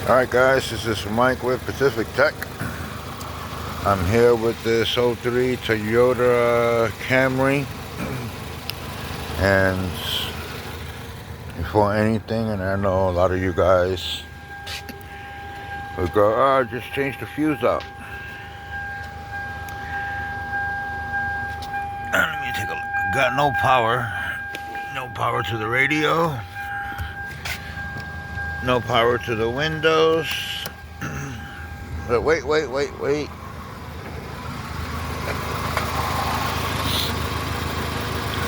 Alright guys, this is Mike with Pacific Tech. I'm here with this 03 Toyota Camry. And before anything, and I know a lot of you guys will go, just change the fuse out. Let me take a look. Got no power. No power to the radio. No power to the windows. But wait.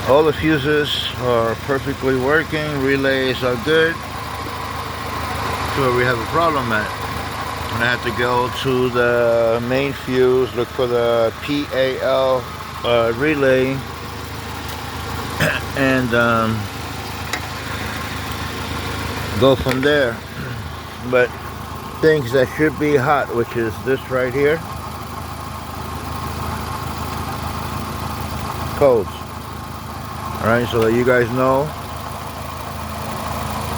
All the fuses are perfectly working. Relays are good. That's where we have a problem at. And I have to go to the main fuse, look for the PAL relay, and go from there. But things that should be hot, which is this right here, codes. All right, so that you guys know,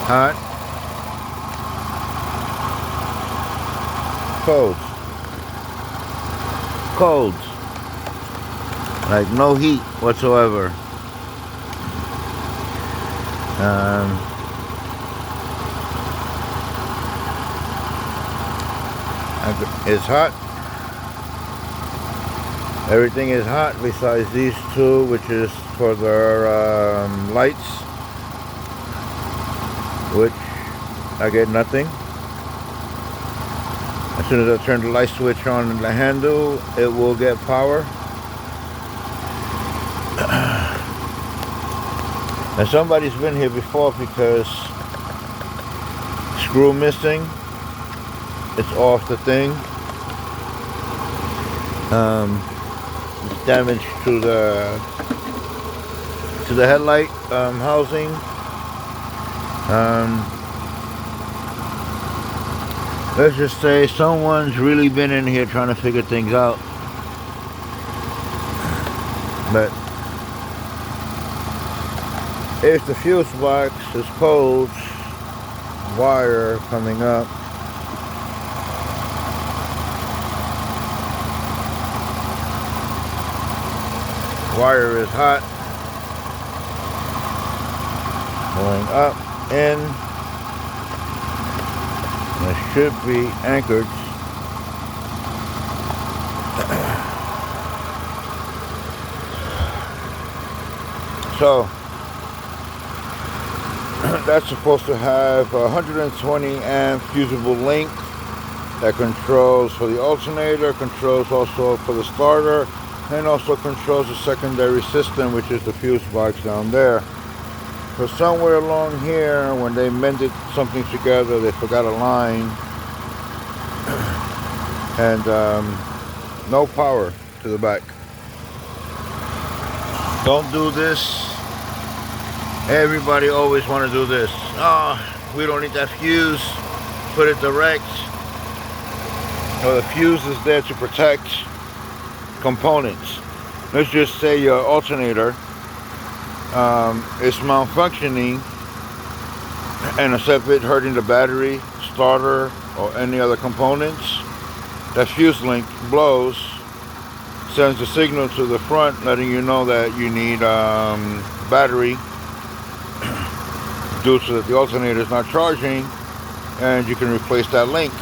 hot, codes, like no heat whatsoever. It's hot. Everything is hot besides these two, which is for their lights, which I get nothing. As soon as I turn the light switch on the handle, it will get power. And somebody's been here before because screw missing. It's off the thing. It's damage to the headlight housing. Let's just say someone's really been in here trying to figure things out. But if the fuse box is cold, wire coming up, wire is hot, going up, in, and it should be anchored. So that's supposed to have a 120 amp fusible link that controls for the alternator, controls also for the starter, and also controls the secondary system, which is the fuse box down there. So somewhere along here, when they mended something together, they forgot a line, and no power to the back. Don't do this. Everybody always want to do this. Oh, we don't need that fuse. Put it direct. So the fuse is there to protect components. Let's just say your alternator is malfunctioning, and instead of it hurting the battery, starter, or any other components, that fuse link blows, sends a signal to the front letting you know that you need battery due to that the alternator is not charging, and you can replace that link.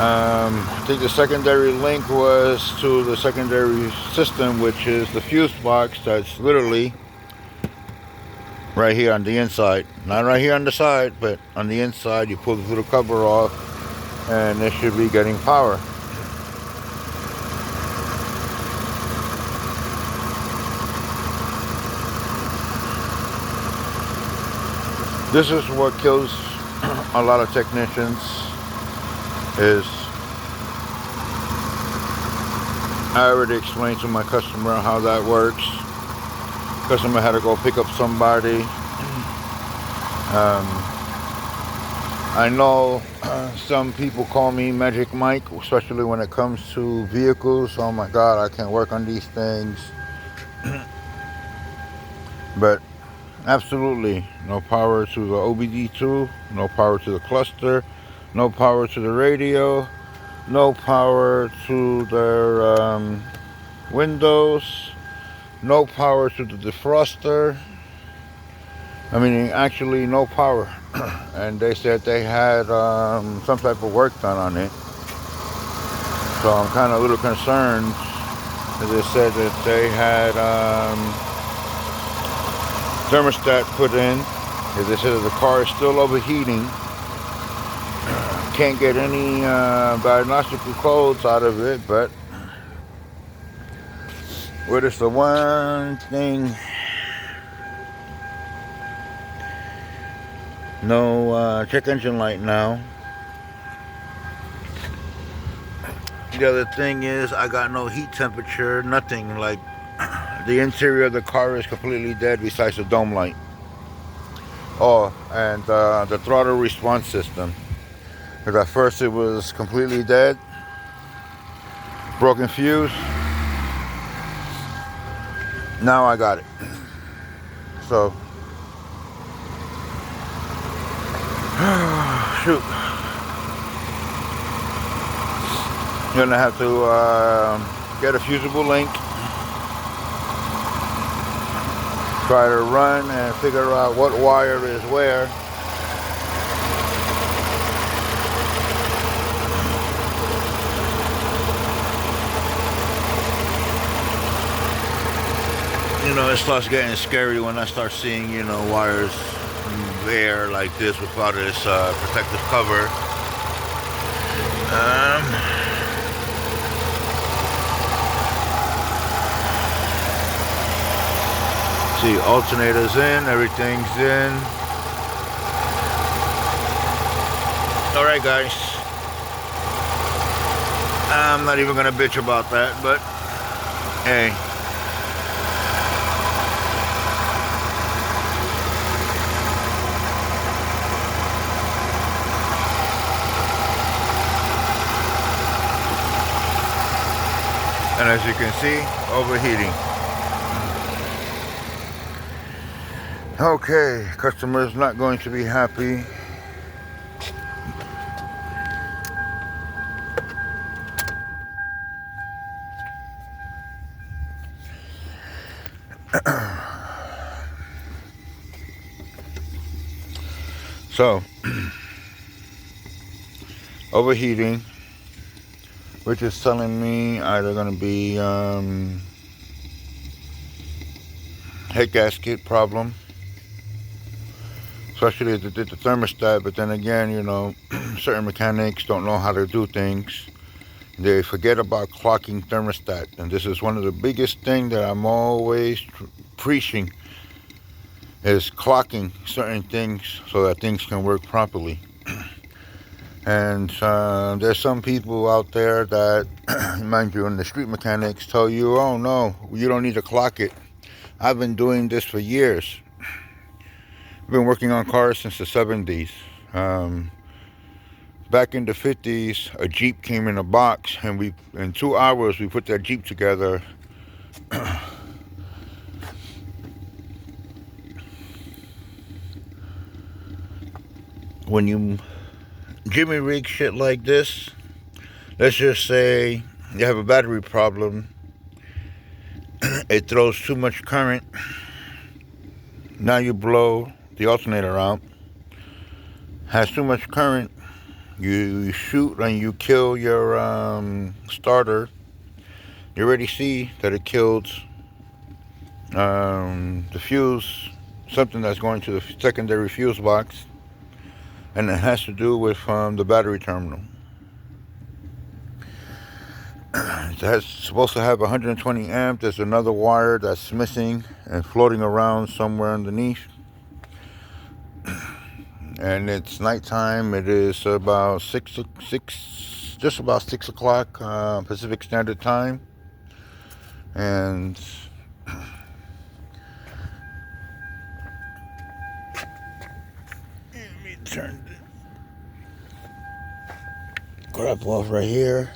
I think the secondary link was to the secondary system, which is the fuse box that's literally right here on the inside. Not right here on the side, but on the inside. You pull the little cover off and it should be getting power. This is what kills a lot of technicians, is I already explained to my customer how that works. Customer had to go pick up somebody. I know some people call me Magic Mike, especially when it comes to vehicles. Oh my God, I can't work on these things. But Absolutely no power to the OBD2, no power to the cluster, no power to the radio, no power to their windows, no power to the defroster. I mean, actually, no power. And they said they had some type of work done on it. So I'm kind of a little concerned. They said that they had thermostat put in. They said that the car is still overheating. Can't get any diagnostical codes out of it, but what is the one thing? No check engine light now. The other thing is I got no heat temperature, nothing. Like the interior of the car is completely dead besides the dome light. Oh, and the throttle response system. Because at first it was completely dead, broken fuse. Now I got it. So, shoot. You're gonna have to get a fusible link. Try to run and figure out what wire is where. You know, it starts getting scary when I start seeing, you know, wires there like this without this protective cover. See, alternators in, everything's in. Alright guys, I'm not even gonna bitch about that, but hey. And as you can see, overheating. Okay, customer's not going to be happy. So, overheating, which is telling me either going to be head gasket problem, especially if they did the thermostat. But then again, you know, certain mechanics don't know how to do things. They forget about clocking thermostat, and this is one of the biggest things that I'm always preaching, is clocking certain things so that things can work properly. And there's some people out there that, mind you, in the street mechanics tell you, oh no, you don't need to clock it. I've been doing this for years. I've been working on cars since the 70s. Back in the 50s, a Jeep came in a box, and in 2 hours we put that Jeep together. When you Jimmy rig shit like this, let's just say you have a battery problem, it throws too much current, now you blow the alternator out, has too much current, you shoot and you kill your starter. You already see that it killed the fuse, something that's going to the secondary fuse box, and it has to do with the battery terminal. It's supposed to have 120 amp. There's another wire that's missing and floating around somewhere underneath. And it's nighttime. It is about just about 6 o'clock Pacific Standard Time. And let me turn the crap off right here.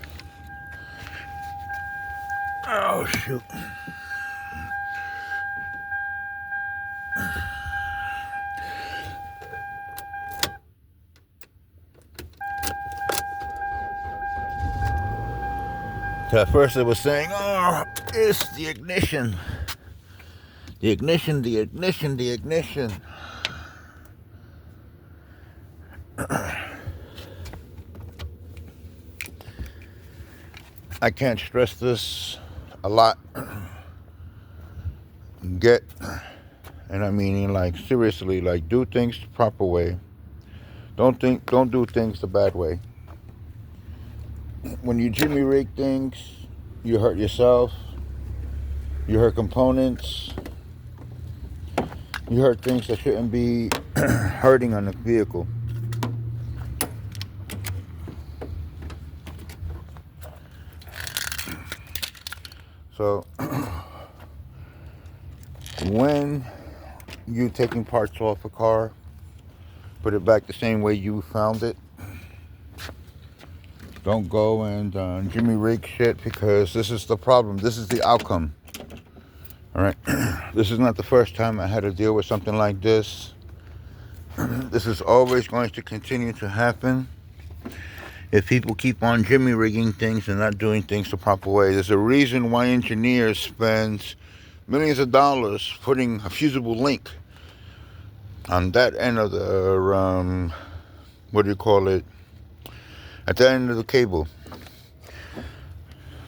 Oh shoot. At first it was saying, oh, it's the ignition. The ignition, the ignition, the ignition. I can't stress this a lot. And I mean, like, seriously, like, do things the proper way. Don't do things the bad way. When you jimmy rig things, you hurt yourself. You hurt components. You hurt things that shouldn't be hurting on the vehicle. So when you taking parts off a car, put it back the same way you found it. Don't go and jimmy rig shit, because this is the problem. This is the outcome. All right. This is not the first time I had to deal with something like this. This is always going to continue to happen if people keep on jimmy rigging things and not doing things the proper way. There's a reason why engineers spend millions of dollars putting a fusible link on that end of the at the end of the cable.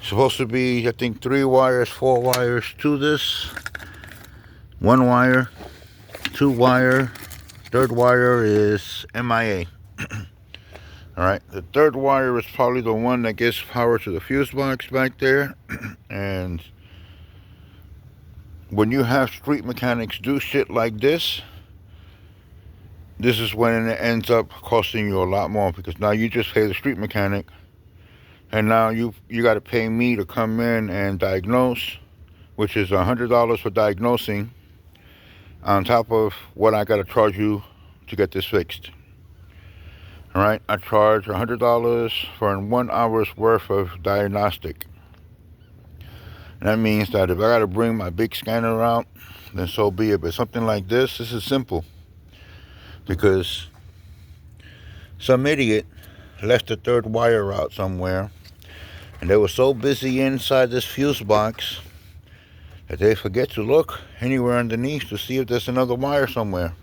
Supposed to be, I think, 3 wires, 4 wires to this. 1 wire, 2 wire, 3rd wire is MIA. Alright, the 3rd wire is probably the one that gives power to the fuse box back there. And when you have street mechanics do shit like this is when it ends up costing you a lot more, because now you just pay the street mechanic, and now you got to pay me to come in and diagnose, which is $100 for diagnosing, on top of what I got to charge you to get this fixed. All right, I charge $100 for 1 hour's worth of diagnostic. And that means that if I got to bring my big scanner out, then so be it. But something like this is simple, because some idiot left the 3rd wire out somewhere, and they were so busy inside this fuse box that they forget to look anywhere underneath to see if there's another wire somewhere.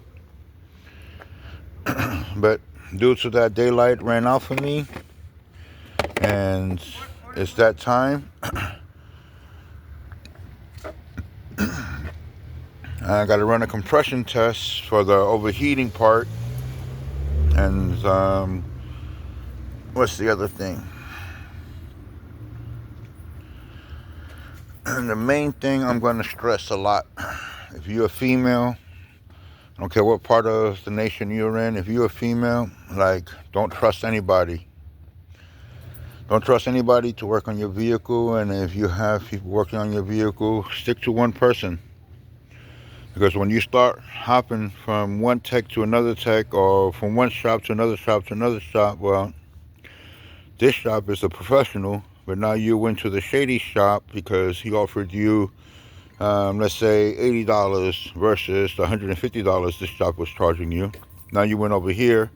But due to that, daylight ran out for me, and it's that time. I got to run a compression test for the overheating part, and what's the other thing? And the main thing I'm going to stress a lot, if you're a female, I don't care what part of the nation you're in, if you're a female, like, don't trust anybody. Don't trust anybody to work on your vehicle, and if you have people working on your vehicle, stick to one person. Because when you start hopping from one tech to another tech, or from one shop to another shop to another shop, well, this shop is a professional, but now you went to the shady shop because he offered you, let's say, $80 versus the $150 this shop was charging you. Now you went over here.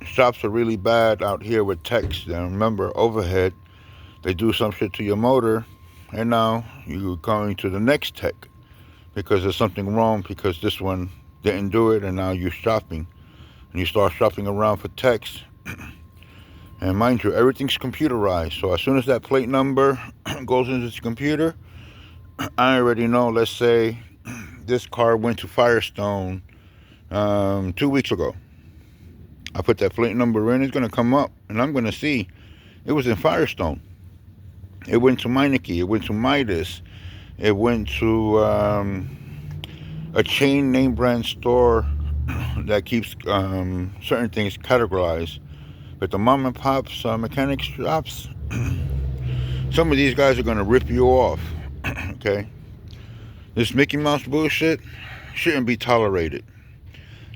Shops are really bad out here with techs. And remember, overhead, they do some shit to your motor, and now you're going to the next tech because there's something wrong, because this one didn't do it, and now you're shopping. And you start shopping around for techs. And mind you, everything's computerized. So as soon as that plate number goes into the computer, I already know, let's say this car went to Firestone 2 weeks ago. I put that plate number in, it's going to come up, and I'm going to see it was in Firestone. It went to Meineke, it went to Midas, it went to a chain name brand store that keeps certain things categorized. But the mom and pops mechanic shops, some of these guys are going to rip you off. Okay? This Mickey Mouse bullshit shouldn't be tolerated.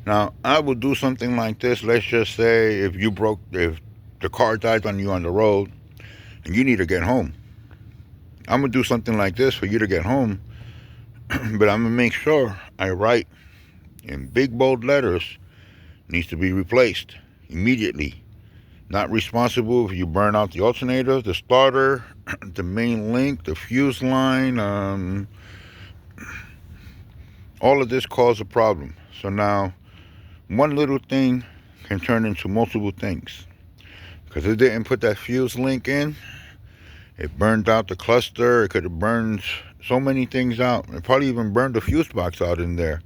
Now, I would do something like this. Let's just say if the car dies on you on the road and you need to get home. I'm going to do something like this for you to get home. But I'm going to make sure I write in big bold letters, needs to be replaced immediately. Not responsible if you burn out the alternator, the starter, the main link, the fuse line. All of this causes a problem. So now, one little thing can turn into multiple things. Because it didn't put that fuse link in, it burned out the cluster. It could have burned so many things out. It probably even burned the fuse box out in there.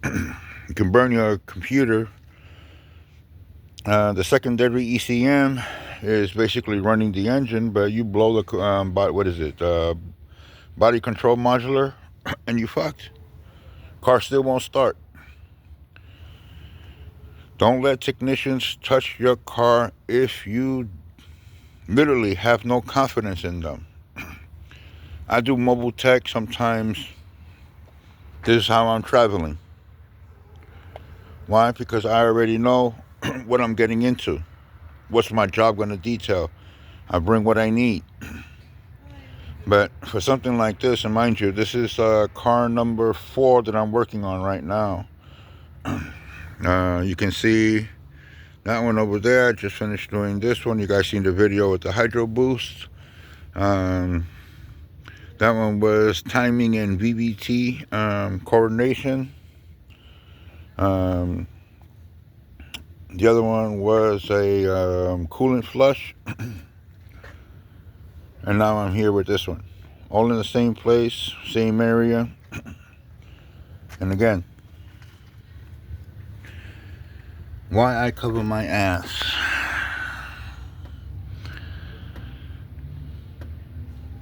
You can burn your computer. The secondary ECM is basically running the engine, but you blow the body control modular, and you fucked. Car still won't start. Don't let technicians touch your car if you literally have no confidence in them. I do mobile tech sometimes. This is how I'm traveling. Why? Because I already know what I'm getting into. What's my job going to detail? I bring what I need. But for something like this, and mind you, this is car number 4 that I'm working on right now. You can see that one over there. I just finished doing this one. You guys seen the video with the hydro boost. That one was timing and VVT coordination. The other one was a coolant flush. And now I'm here with this one. All in the same place, same area. And again, why I cover my ass.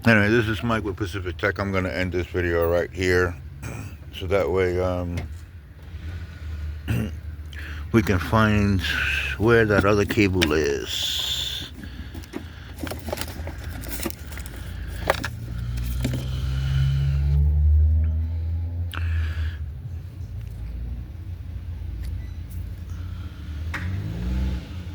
Anyway, this is Mike with Pacific Tech. I'm going to end this video right here. So that way we can find where that other cable is.